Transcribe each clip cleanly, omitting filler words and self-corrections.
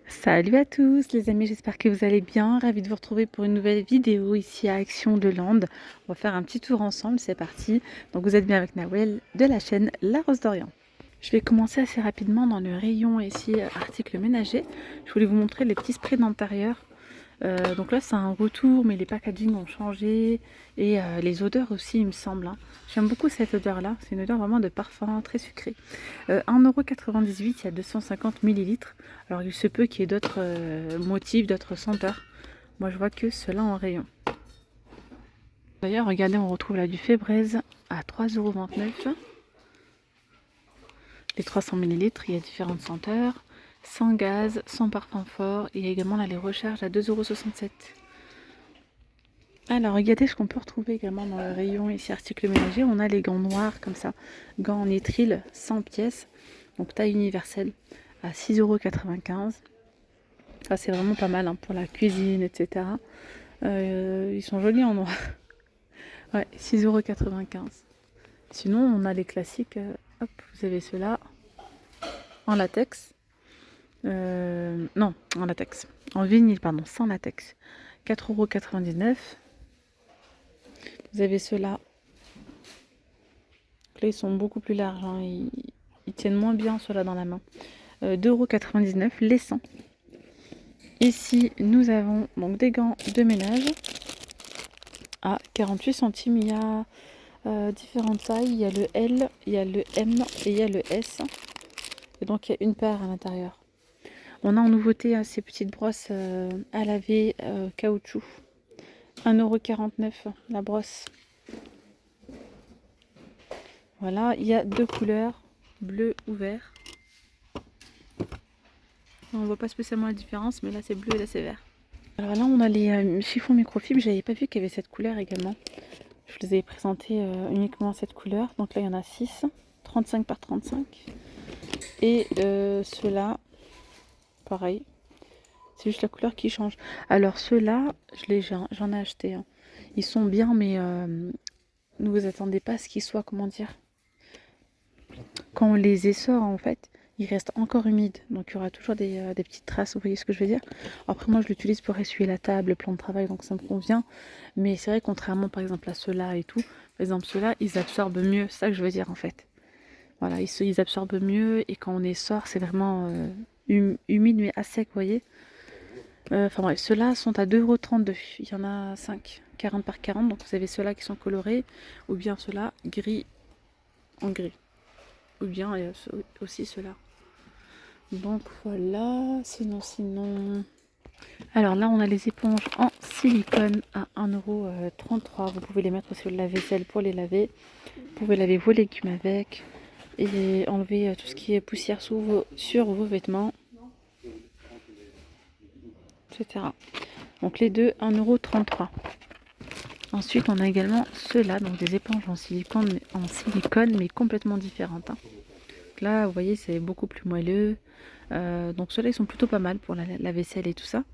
Salut à tous les amis, j'espère que vous allez bien. Ravie de vous retrouver pour une nouvelle vidéo ici à Action de Land. On va faire un petit tour ensemble, c'est parti. Donc vous êtes bien avec Nawel de la chaîne La Rose d'Orient. Je vais commencer assez rapidement dans le rayon ici articles ménagers. Je voulais vous montrer les petits sprays d'intérieur. Donc là c'est un retour, mais les packaging ont changé et les odeurs aussi il me semble, hein. J'aime beaucoup cette odeur là, c'est une odeur vraiment de parfum très sucré. 1,98 €, il y a 250 millilitres. Alors il se peut qu'il y ait d'autres motifs, d'autres senteurs. Moi je vois que cela en rayon. D'ailleurs regardez, on retrouve là du Febreze à 3,29 €. Les 300 millilitres, il y a différentes senteurs. Sans gaz, sans parfum fort. Il y a également là les recharges à 2,67 €. Alors regardez ce qu'on peut retrouver également dans le rayon ici articles ménagers. On a les gants noirs comme ça, gants en nitrile 100 pièces, donc taille universelle à 6,95 €. Ça c'est vraiment pas mal hein, pour la cuisine, etc. Ils sont jolis en noir. Ouais, 6,95 €. Sinon on a les classiques, hop, vous avez ceux-là en latex. Non, en latex. En vinyle, pardon, sans latex. 4,99 €. Vous avez ceux-là. Là, ils sont beaucoup plus larges. Hein. Ils tiennent moins bien ceux-là dans la main. 2,99 € les 100. Ici, nous avons donc des gants de ménage à 48 centimes. Il y a différentes tailles. Il y a le L, il y a le M et il y a le S. Et donc, il y a une paire à l'intérieur. On a en nouveauté hein, ces petites brosses à laver caoutchouc. 1,49 € la brosse. Voilà, il y a deux couleurs, bleu ou vert. On voit pas spécialement la différence, mais là c'est bleu et là c'est vert. Alors là on a les chiffons microfibres, j'avais pas vu qu'il y avait cette couleur également. Je vous les avais présentés uniquement cette couleur. Donc là il y en a 6, 35 par 35. Et ceux-là, pareil, c'est juste la couleur qui change. Alors ceux-là, j'en ai acheté. Hein. Ils sont bien, mais ne vous attendez pas à ce qu'ils soient, comment dire, quand on les essore en fait, ils restent encore humides. Donc il y aura toujours des petites traces, vous voyez ce que je veux dire. Après moi je l'utilise pour essuyer la table, le plan de travail, donc ça me convient. Mais c'est vrai, contrairement par exemple à ceux-là et tout, par exemple ceux-là, ils absorbent mieux, c'est ça que je veux dire en fait. Voilà, ils absorbent mieux et quand on essore, c'est vraiment humide mais à sec, vous voyez. Enfin bref, ceux-là sont à 2,32 €. Il y en a 5, 40 par 40. Donc vous avez ceux-là qui sont colorés, ou bien ceux-là gris en gris. Ou bien aussi ceux-là. Donc voilà, sinon. Alors là, on a les éponges en silicone à 1,33 €. Vous pouvez les mettre sur le lave-vaisselle pour les laver. Vous pouvez laver vos légumes avec et enlever tout ce qui est poussière sur vos vêtements, etc. Donc les deux, 1,33 €. Ensuite, on a également ceux-là, donc des éponges en silicone mais complètement différentes. Hein. Donc là, vous voyez, c'est beaucoup plus moelleux. Donc ceux-là, ils sont plutôt pas mal pour la vaisselle et tout ça.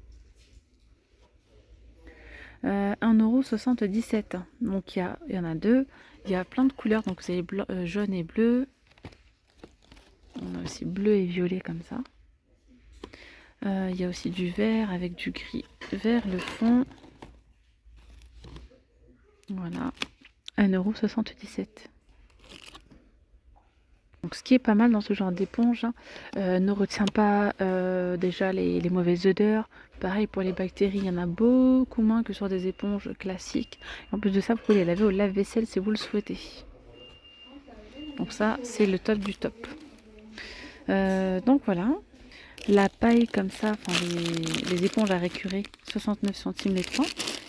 1,77 €. Donc il y en a deux. Il y a plein de couleurs. Donc vous avez jaune et bleu. On a aussi bleu et violet comme ça. Il y a aussi du vert avec du gris vers le fond. Voilà. 1,77 €. Donc ce qui est pas mal dans ce genre d'éponge, hein, ne retient pas déjà les mauvaises odeurs. Pareil pour les bactéries, il y en a beaucoup moins que sur des éponges classiques. En plus de ça, vous pouvez les laver au lave-vaisselle si vous le souhaitez. Donc ça, c'est le top du top. Donc voilà. La paille comme ça, enfin les éponges à récurer, 69 centimes les 30.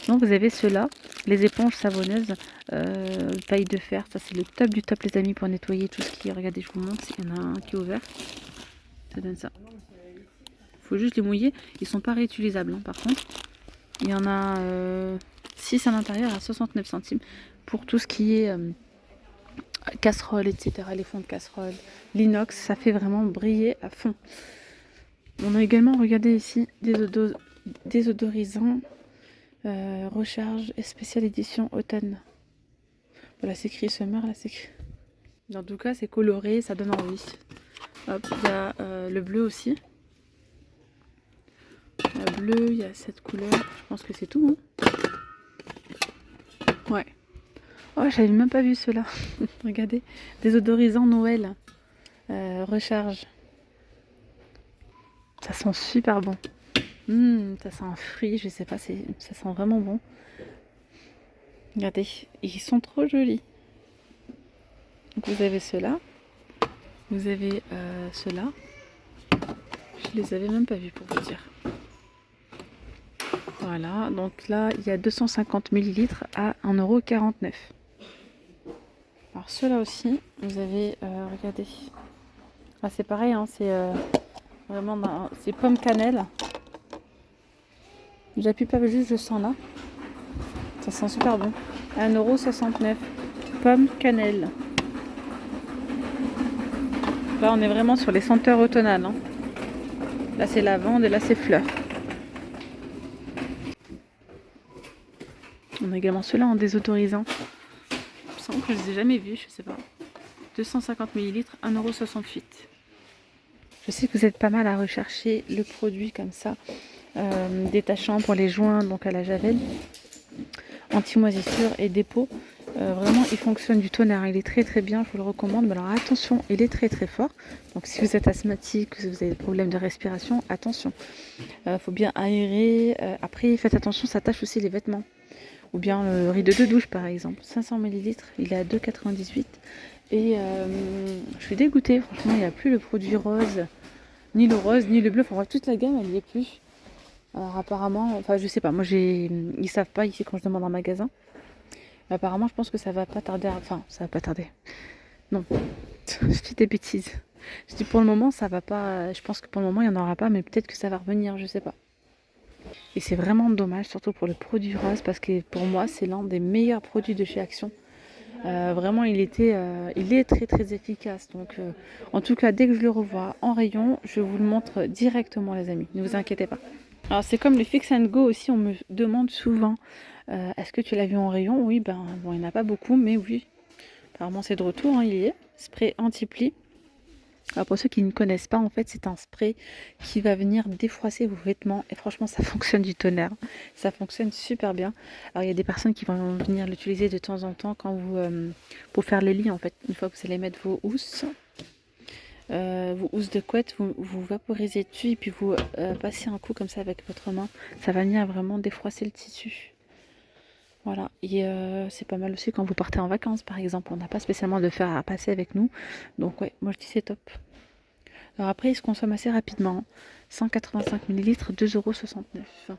Donc vous avez ceux-là, les éponges savonneuses, paille de fer. Ça c'est le top du top les amis pour nettoyer tout ce qui est. Regardez, je vous montre, il y en a un qui est ouvert. Ça donne ça. Il faut juste les mouiller. Ils ne sont pas réutilisables hein, par contre. Il y en a 6 à l'intérieur à 69 centimes. Pour tout ce qui est casserole, etc. Les fonds de casserole. L'inox, ça fait vraiment briller à fond. On a également, regardé ici, des odorisants recharge et spéciale édition automne. Voilà, c'est écrit Summer, là c'est écrit. En tout cas, c'est coloré, ça donne envie. Hop, il y a le bleu aussi. La bleue, il y a cette couleur. Je pense que c'est tout. Hein. Ouais. Oh, j'avais même pas vu ceux-là. Regardez. Désodorisant Noël. Recharge. Ça sent super bon. Ça sent un fruit, je sais pas, ça sent vraiment bon. Regardez, ils sont trop jolis. Donc vous avez ceux-là. Vous avez ceux-là. Je les avais même pas vus pour vous dire. Voilà, donc là, il y a 250 ml à 1,49 €. Alors ceux-là aussi, vous avez, regardez. Ah, c'est pareil, hein, c'est vraiment, c'est pomme cannelle. J'appuie pas, juste je sens là. Ça sent super bon. 1,69 €. Pomme cannelle. Là, on est vraiment sur les senteurs automnales. Hein. Là, c'est lavande et là, c'est fleurs. On a également ceux-là en désodorisant. Il me semble que je les ai jamais vus, je sais pas. 250 ml, 1,68 €. Je sais que vous êtes pas mal à rechercher le produit comme ça, détachant pour les joints, donc à la javel, anti-moisissure et dépôt. Vraiment, il fonctionne du tonnerre. Il est très très bien, je vous le recommande. Mais alors attention, il est très très fort. Donc si vous êtes asthmatique, si vous avez des problèmes de respiration, attention. Faut bien aérer. Après, faites attention, ça tâche aussi les vêtements. Ou bien le rideau de douche par exemple. 500 ml, il est à 2,98 €. Et je suis dégoûtée, franchement, il n'y a plus le produit rose, ni le rose, ni le bleu. Enfin, toute la gamme, elle n'y est plus. Alors apparemment, enfin je sais pas, moi ils savent pas ici quand je demande en magasin. Mais apparemment, je pense que ça va pas tarder. Enfin, ça va pas tarder. Non, je dis des bêtises. Je dis pour le moment, ça va pas. Je pense que pour le moment, il n'y en aura pas, mais peut-être que ça va revenir, je sais pas. Et c'est vraiment dommage, surtout pour le produit rose, parce que pour moi, c'est l'un des meilleurs produits de chez Action. Vraiment, il est très très efficace. Donc, en tout cas, dès que je le revois en rayon, je vous le montre directement, les amis. Ne vous inquiétez pas. Alors, c'est comme le Fix and Go aussi. On me demande souvent, est-ce que tu l'as vu en rayon? Oui, ben bon, il n'y en a pas beaucoup, mais oui. Apparemment, c'est de retour. Hein, il y est. Spray anti-pli. Alors pour ceux qui ne connaissent pas, en fait, c'est un spray qui va venir défroisser vos vêtements. Et franchement, ça fonctionne du tonnerre. Ça fonctionne super bien. Alors il y a des personnes qui vont venir l'utiliser de temps en temps quand vous pour faire les lits, en fait. Une fois que vous allez mettre vos housses de couette, vous vaporisez dessus et puis vous passez un coup comme ça avec votre main. Ça va venir vraiment défroisser le tissu. Voilà, et c'est pas mal aussi quand vous partez en vacances par exemple, on n'a pas spécialement de fer à passer avec nous, donc ouais, moi je dis c'est top. Alors après il se consomme assez rapidement, 185 ml, 2,69 €.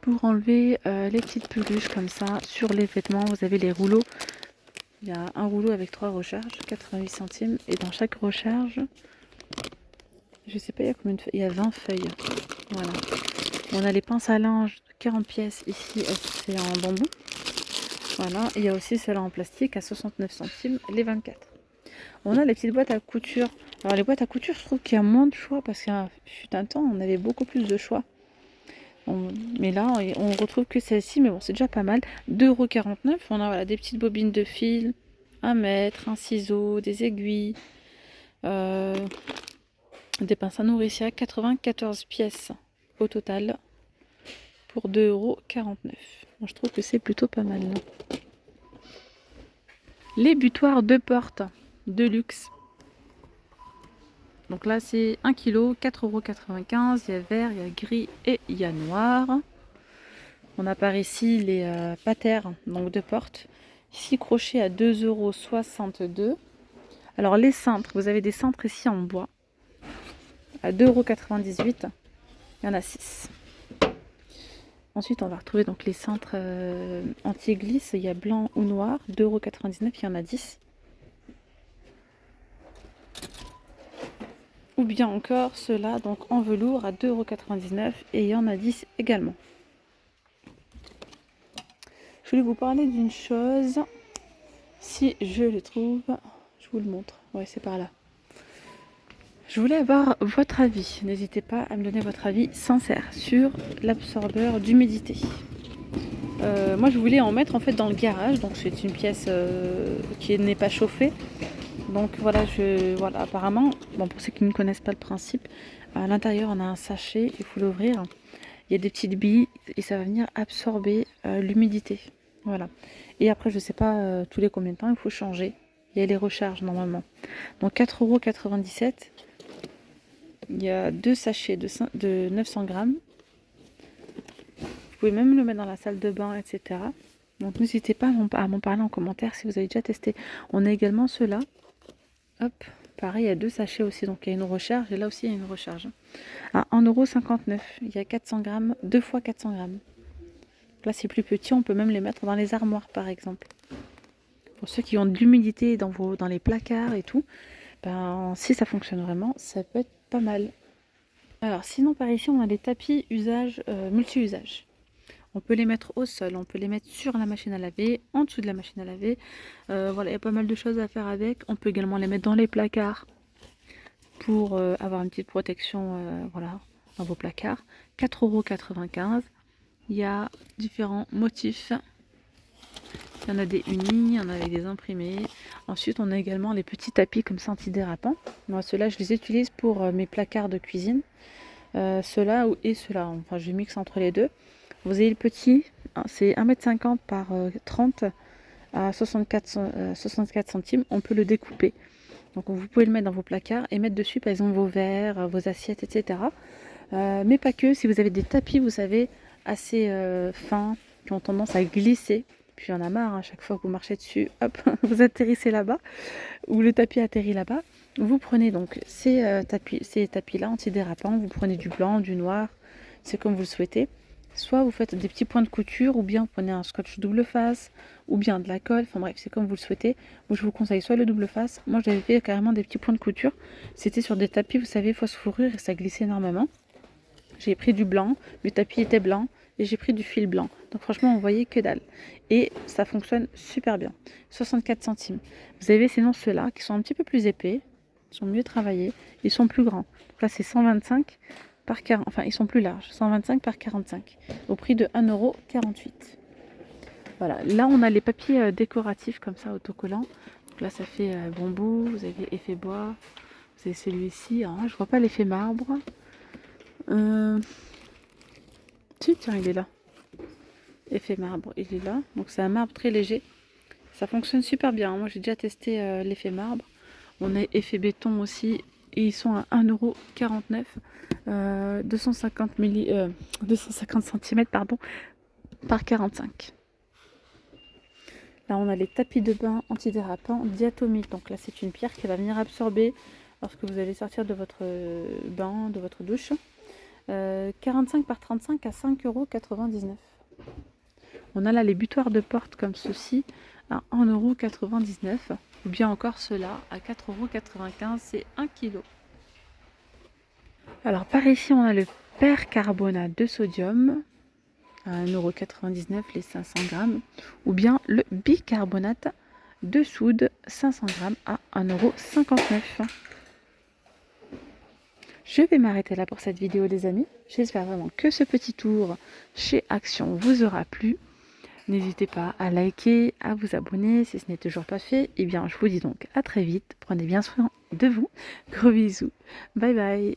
Pour enlever les petites peluches comme ça sur les vêtements, vous avez les rouleaux. Il y a un rouleau avec 3 recharges, 88 centimes, et dans chaque recharge, je sais pas il y a combien de feuilles, il y a 20 feuilles, voilà. On a les pinces à linge, 40 pièces, ici c'est en bambou. Voilà, il y a aussi celle-là en plastique à 69 centimes, les 24. On a les petites boîtes à couture. Alors les boîtes à couture, je trouve qu'il y a moins de choix parce qu'il fut un temps, on avait beaucoup plus de choix. Mais là, on retrouve que celle-ci, mais bon, c'est déjà pas mal. 2,49 €. On a voilà, des petites bobines de fil, un mètre, un ciseau, des aiguilles, des pinces à nourricière, 94 pièces au total pour 2,49 €. Moi, je trouve que c'est plutôt pas mal. Les butoirs de porte de luxe. Donc là, c'est 1 kg, 4,95 €. Il y a vert, il y a gris et il y a noir. On a par ici les patères donc de porte. Ici, crochet à 2,62 €. Alors les cintres, vous avez des cintres ici en bois à 2,98 €. Il y en a 6. Ensuite, on va retrouver donc les cintres anti-glisse. Il y a blanc ou noir, 2,99 €. Il y en a 10. Ou bien encore ceux-là, donc en velours à 2,99 € et il y en a 10 également. Je voulais vous parler d'une chose. Si je le trouve, je vous le montre. Ouais, c'est par là. Je voulais avoir votre avis. N'hésitez pas à me donner votre avis sincère sur l'absorbeur d'humidité. Moi, je voulais en mettre en fait dans le garage. Donc, c'est une pièce qui n'est pas chauffée. Donc voilà, apparemment, bon, pour ceux qui ne connaissent pas le principe, à l'intérieur on a un sachet, il faut l'ouvrir il y a des petites billes et ça va venir absorber l'humidité. Voilà. Et après, je ne sais pas tous les combien de temps il faut changer. Il y a les recharges normalement. Donc 4,97 €. Il y a 2 sachets de 900 grammes. Vous pouvez même le mettre dans la salle de bain, etc. Donc n'hésitez pas à m'en parler en commentaire si vous avez déjà testé. On a également ceux-là. Hop, pareil, il y a 2 sachets aussi. Donc il y a une recharge et là aussi il y a une recharge. À 1,59 €. Il y a 400 grammes, 2 fois 400 grammes. Là c'est plus petit, on peut même les mettre dans les armoires par exemple. Pour ceux qui ont de l'humidité dans les placards et tout, ben, si ça fonctionne vraiment, ça peut être pas mal. Alors sinon par ici on a des tapis multi-usage. On peut les mettre au sol, on peut les mettre sur la machine à laver, en dessous de la machine à laver. Voilà, il y a pas mal de choses à faire avec. On peut également les mettre dans les placards pour avoir une petite protection voilà, dans vos placards. 4,95 €. Il y a différents motifs. Il y en a des unis, il y en a avec des imprimés. Ensuite, on a également les petits tapis comme ça antidérapants. Moi, ceux-là, je les utilise pour mes placards de cuisine. Ceux-là et ceux-là. Enfin, je mixe entre les deux. Vous avez le petit, c'est 1,50 m par 30 à 64 centimes. On peut le découper. Donc, vous pouvez le mettre dans vos placards et mettre dessus, par exemple, vos verres, vos assiettes, etc. Mais pas que. Si vous avez des tapis, vous savez, assez fins, qui ont tendance à glisser. Puis il y en a marre, à chaque fois que vous marchez dessus, hop, vous atterrissez là-bas, ou le tapis atterrit là-bas. Vous prenez donc ces tapis-là antidérapants, vous prenez du blanc, du noir, c'est comme vous le souhaitez. Soit vous faites des petits points de couture, ou bien vous prenez un scotch double face, ou bien de la colle, enfin bref, c'est comme vous le souhaitez. Moi je vous conseille soit le double face, moi j'avais fait carrément des petits points de couture. C'était sur des tapis, vous savez, fausse fourrure, et ça glissait énormément. J'ai pris du blanc, le tapis était blanc, et j'ai pris du fil blanc. Donc franchement, on voyait que dalle. Et ça fonctionne super bien. 64 centimes. Vous avez sinon ceux-là qui sont un petit peu plus épais, ils sont mieux travaillés, ils sont plus grands. Donc là, c'est 125 par 40, enfin ils sont plus larges, 125 par 45, au prix de 1,48 €. Voilà, là on a les papiers décoratifs comme ça, autocollants. Donc là, ça fait bambou, vous avez effet bois, vous avez celui-ci. Alors là, je vois pas l'effet marbre. Si, tiens, il est là. Effet marbre, il est là. Donc c'est un marbre très léger. Ça fonctionne super bien. Moi j'ai déjà testé l'effet marbre. On a effet béton aussi. Et ils sont à 1,49 €. 250 cm pardon, par 45. Là on a les tapis de bain antidérapants diatomiques. Donc là c'est une pierre qui va venir absorber lorsque vous allez sortir de votre bain, de votre douche. 45 par 35 à 5,99 €. On a là les butoirs de porte comme ceci à 1,99 €. Ou bien encore ceux-là à 4,95 €, c'est 1 kg. Alors par ici on a le percarbonate de sodium à 1,99 € les 500 grammes. Ou bien le bicarbonate de soude 500 grammes à 1,59 €. Je vais m'arrêter là pour cette vidéo les amis. J'espère vraiment que ce petit tour chez Action vous aura plu. N'hésitez pas à liker, à vous abonner si ce n'est toujours pas fait. Et bien je vous dis donc à très vite. Prenez bien soin de vous. Gros bisous. Bye bye.